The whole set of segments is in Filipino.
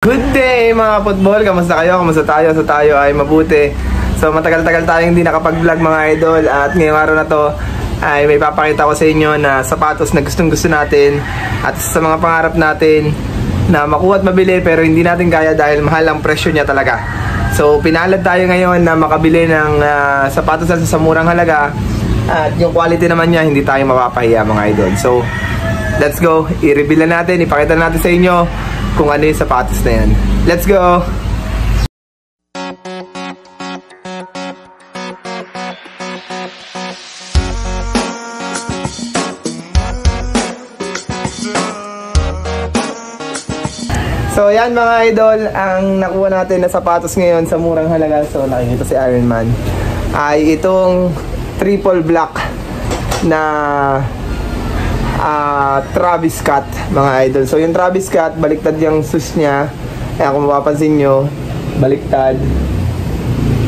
Good day mga football! Kamusta kayo? Kamusta tayo? So tayo ay mabuti. So matagal-tagal tayong hindi nakapag-vlog mga idol. At ngayong araw na to ay may papakita ko sa inyo na sapatos na gustong-gusto natin. At sa mga pangarap natin na makuha at mabili pero hindi natin kaya dahil mahal ang presyo niya talaga. So pinalad tayo ngayon na makabili ng sapatos na sa murang halaga. At yung quality naman niya hindi tayo mapapahiya mga idol. So let's go! I-reveal na natin, ipakita natin sa inyo kung ano yung sapatos na yan. Let's go! So yan mga idol, ang nakuha natin na sapatos ngayon sa murang halaga. So nakikita si Iron Man ay itong triple black na Travis Scott mga idol. So yung Travis Scott, baliktad yung shoes niya. Kaya kung mapapansin nyo, baliktad.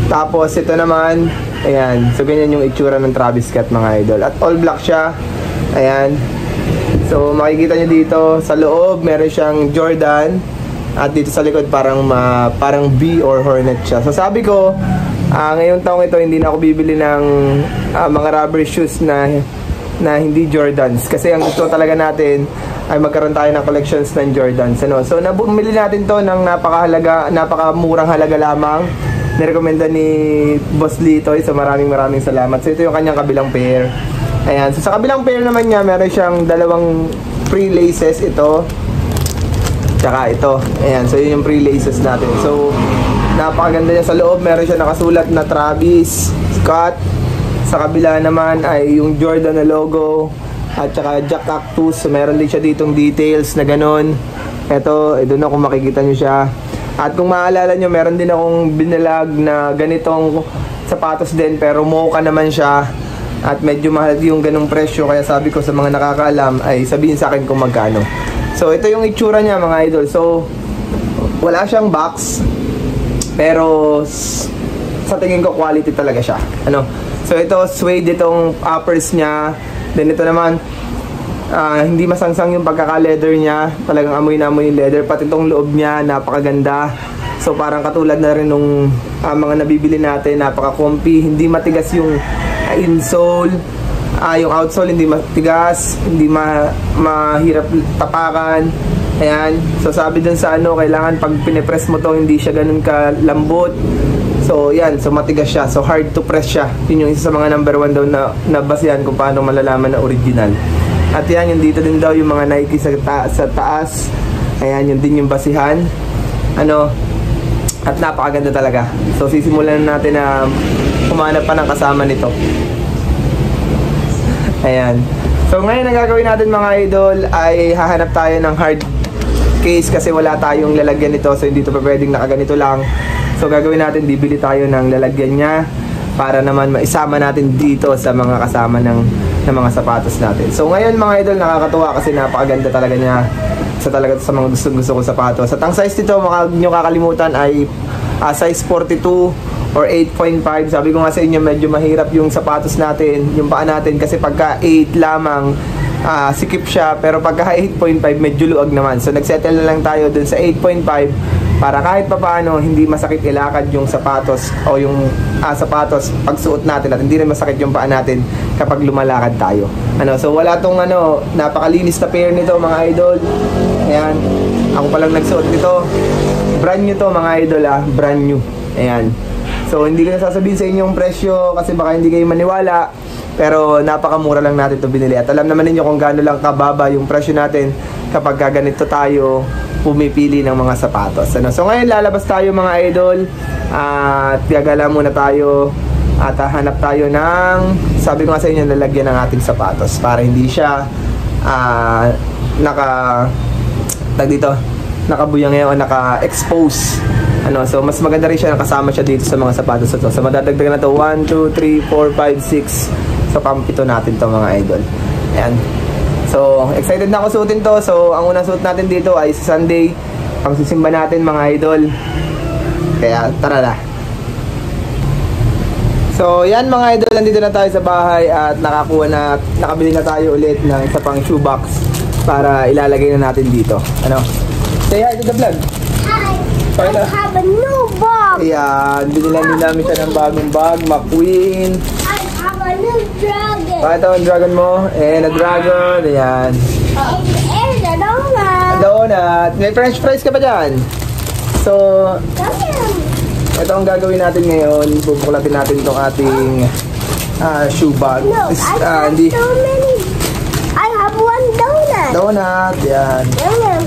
Tapos ito naman, ayan. So ganyan yung itsura ng Travis Scott mga idol. At all black siya. Ayan. So makikita nyo dito sa loob, meron siyang Jordan. At dito sa likod parang B or Hornet siya. So sabi ko, ngayong taong ito hindi na ako bibili ng mga rubber shoes na hindi Jordans, kasi ang gusto talaga natin ay magkaroon tayo ng collections ng Jordans, ano? So nabumili natin to ng napakamurang halaga lamang. Nirekomenda ni Boss Litoy, so maraming salamat. So ito yung kanyang kabilang pair. Ayan, so sa kabilang pair naman niya meron siyang dalawang free laces, ito tsaka ito. Ayan, so yun yung free laces natin. So napakaganda niya. Sa loob meron siya nakasulat na Travis Scott. Sa kabila naman ay yung Jordan na logo at saka Jack Cactus. So meron din siya ditong details na ganun. Ito, doon ako makikita nyo siya. At kung maalala nyo, meron din akong binalag na ganitong sapatos din, pero mocha naman siya. At medyo mahal yung ganung presyo, kaya sabi ko sa mga nakakaalam ay sabihin sa akin kung magkano. So ito yung itsura niya mga idol. So wala siyang box, pero sa tingin ko quality talaga siya, ano. So ito, suede itong uppers niya. Then ito naman, hindi masangsang yung pagkaka-leather niya. Talagang amoy na amoy yung leather. Pati itong loob niya, napakaganda. So parang katulad na rin nung mga nabibili natin, napaka-comfy. Hindi matigas yung insole. Yung outsole hindi matigas, hindi mahirap tapakan. Ayan. So sabi dun sa kailangan pag pinipress mo to, hindi siya ganun kalambot. So yan, so matigas siya, so hard to press siya. Yun yung isa sa mga number 1 daw na basihan kung paano malalaman na original. At yan, yung dito din daw yung mga Nike sa taas. Ayan, yun din yung basihan. At napakaganda talaga. So sisimulan natin na kumanap pa ng kasama nito. Ayan. So ngayon ang gagawin natin mga idol ay hahanap tayo ng hard case kasi wala tayong lalagyan nito. So hindi ito pa pwedeng nakaganito lang. So gagawin natin, bibili tayo ng lalagyan niya para naman maisama natin dito sa mga kasama ng mga sapatos natin. So ngayon mga idol, nakakatuwa kasi napakaganda talaga niya sa mga gusto kong sapatos. At ang size nito, huwag nyo kakalimutan, ay size 42 or 8.5. Sabi ko nga sa inyo, medyo mahirap yung sapatos natin, yung paa natin, kasi pagka 8 lamang sikip siya, pero pagka 8.5 medyo luag naman. So nagsettle na lang tayo dun sa 8.5 para kahit papaano hindi masakit ilakad yung sapatos o yung sapatos pag suot natin, at hindi rin masakit yung paa natin kapag lumalakad tayo. So wala tong napakalinis na pair nito mga idol. Ayan, ako pa lang nagsuot nito. Brand new to mga idol, brand new. Ayan. So hindi ko na sasabihin sa inyo yung presyo kasi baka hindi kayo maniwala, pero napakamura lang natin ito binili. At alam naman ninyo kung gaano lang kababa yung presyo natin kapag ganito tayo pumipili ng mga sapatos. So ngayon lalabas tayo mga idol at gagala muna tayo at hanap tayo ng, sabi ko nga sa inyo, lalagyan ng ating sapatos para hindi siya nakabuyang ngayon o naka-expose. So mas maganda rin siya nakasama siya dito sa mga sapatos ito. So madadagdagan na to 1, 2, 3, 4, 5, 6. So pampito natin to mga idol. Ayan. So excited na ako suotin to. So ang unang suot natin dito ay sa Sunday, pang sisimba natin mga idol. Kaya tara na. So yan mga idol, nandito na tayo sa bahay at nakabili na tayo ulit ng isa pang shoebox para ilalagay na natin dito. Say hi to the vlog. Hi. Pakita. have a new bag. Ayan, binilan din namin siya ng bagong bag, McQueen. I have a new dragon. Pakita ang dragon mo. And a dragon. Ayan. And there's a donut. Donut. May french fries ka pa dyan. So, ito ang gagawin natin ngayon. Bubuklatin natin itong ating shoe bag. No, I have so many. I have one donut. Donut. Yan. Yum.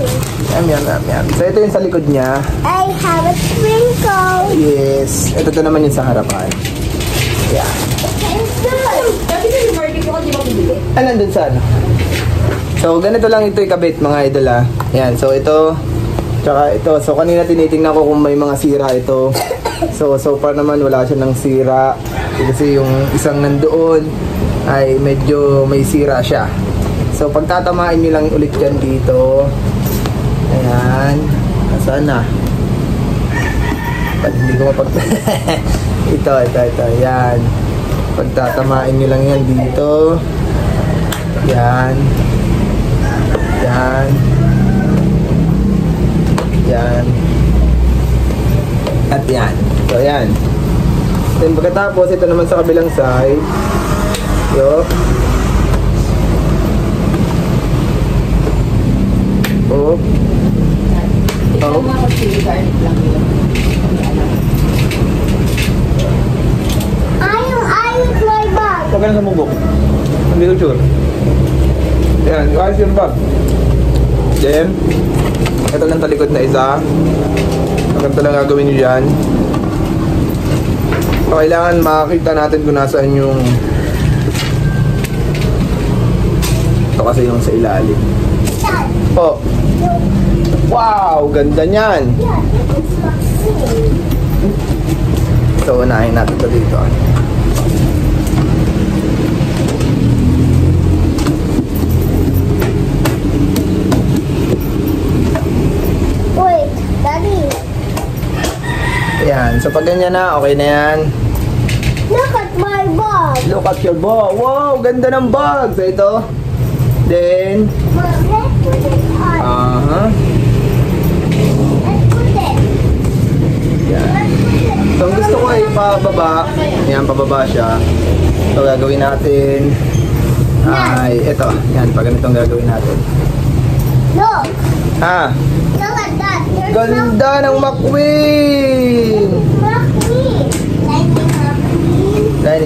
Yum. So, ito yung sa likod niya. I have a sprinkle. Yes. Ito naman yung sa harapan. Yan. Dati na yung barbecue ko, di ba bibili? Nandun sa ano? So, ganito lang ito ikabit mga idol Yan. So, ito. Tsaka ito. So, kanina tinitingnan ko kung may mga sira ito. So far naman wala siya ng sira. Kasi yung isang nandoon ay medyo may sira siya. So, pagtatamaan nyo lang ulit yan dito. Ayan. Nasaan na? Hindi ko mapag... ito. Ayan. Pagtatamaan nyo lang yan dito. Yan. At yan. So, yan. Then, pagkatapos, ito naman sa kabilang side. Yo. Oh. Ayos my bag. Huwag ka na sumubok. Hindi ko sure. Yan, ayos yung bag. Then, ito lang talikod na isa. Maganda lang gagawin nyo dyan. So, kailangan makakita natin kung nasaan yung... Ito kasi yung sa ilalim. Oh. Wow! Ganda nyan! So, unahin natin ito dito. Wait, Daddy. Ayan. So, pag ganyan na, okay na yan. Look at my bag. Look at your bag. Wow! Ganda ng bag! So, ito. Then, Let's put it on. Let's put it. Yan. So, ang gusto ko ay pababa. Yan, pababa siya. So, gagawin natin ay ito. Yan, pag ganito ang gagawin natin. Look. Look at that. There's Ganda ng McQueen!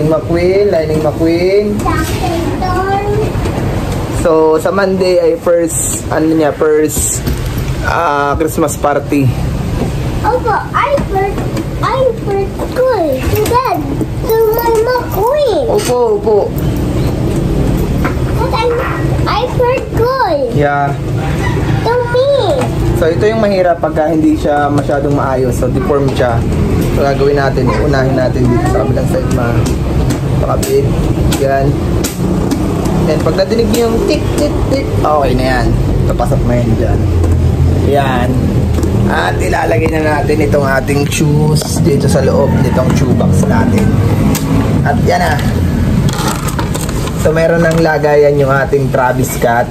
McQueen. Lining McQueen. So, sa Monday ay first Christmas party. Opo, I first good to bed to my McQueen. Opo. But I first good Yeah. to me. So, ito yung mahirap pagka hindi siya masyadong maayos. So, deform siya. So, gagawin natin, unahin natin dito sa kabilang side pakabit. Yan. And pag nadinig niyo yung tik, okay na yan. Ito, pasok na yan dyan. Yan. At ilalagay na natin itong ating shoes dito sa loob nitong shoe box natin. At yan na. So, meron ng lagayan yung ating Travis Scott.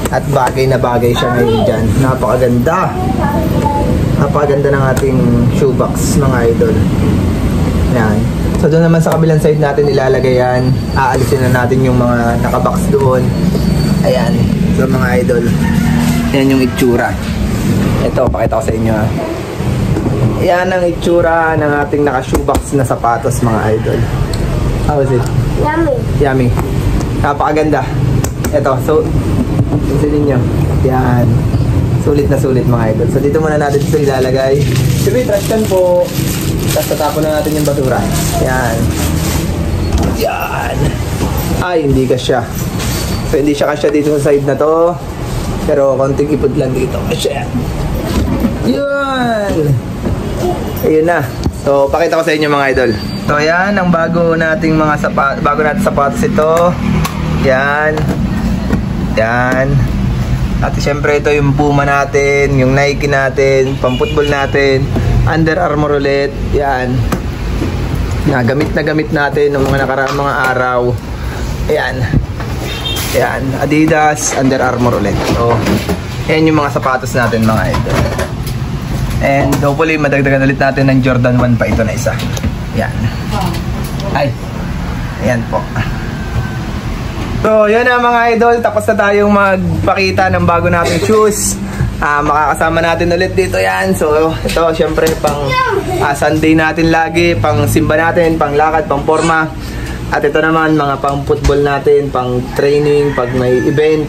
At bagay na bagay siya ngayon dyan. Napakaganda. Napakaganda ng ating shoebox, mga idol. Yan. So, doon naman sa kabilang side natin ilalagay yan. Aalisin na natin yung mga nakabox doon. Ayan. So, mga idol. Yan yung itsura. Ito, pakita ko sa inyo. Yan ang itsura ng ating naka-shoebox na sapatos, mga idol. How is it? Yummy. Napakaganda. Ito, so, pinsilin nyo. Yan. Sulit na sulit, mga idol. So, dito muna natin ito ilalagay. Siyempre, trash can po. Tapos tatapon na natin yung basura. Yan. Ay, hindi kasya. So, hindi siya kasya dito sa side na to. Pero, konting ipod lang dito. Kasya. Yan. Ayun na. So, pakita ko sa inyo, mga idol. So, yan. Ang bago nating mga sapatos ito. Yan. At siyempre ito yung Puma natin, yung Nike natin, pang-football natin, Under Armour ulit. Yan. Gamit na gamit natin ng mga nakaraang mga araw. Yan. Adidas, Under Armour ulit. So, yan yung mga sapatos natin, mga idol. And hopefully madagdagan ulit natin ng Jordan 1 pa ito na isa. Yan. Ay. Ayan po. So, yun na mga idol. Tapos na tayong magpakita ng bago nating shoes. Makakasama natin ulit dito yan. So, ito syempre pang Sunday natin lagi. Pang simba natin, pang lakad, pang forma. At ito naman mga pang football natin, pang training, pag may event.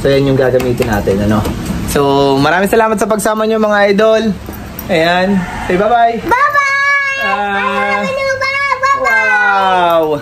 So, yan yung gagamitin natin. Ano? So, maraming salamat sa pagsama nyo mga idol. Ayan. Say bye-bye. Bye-bye! Wow!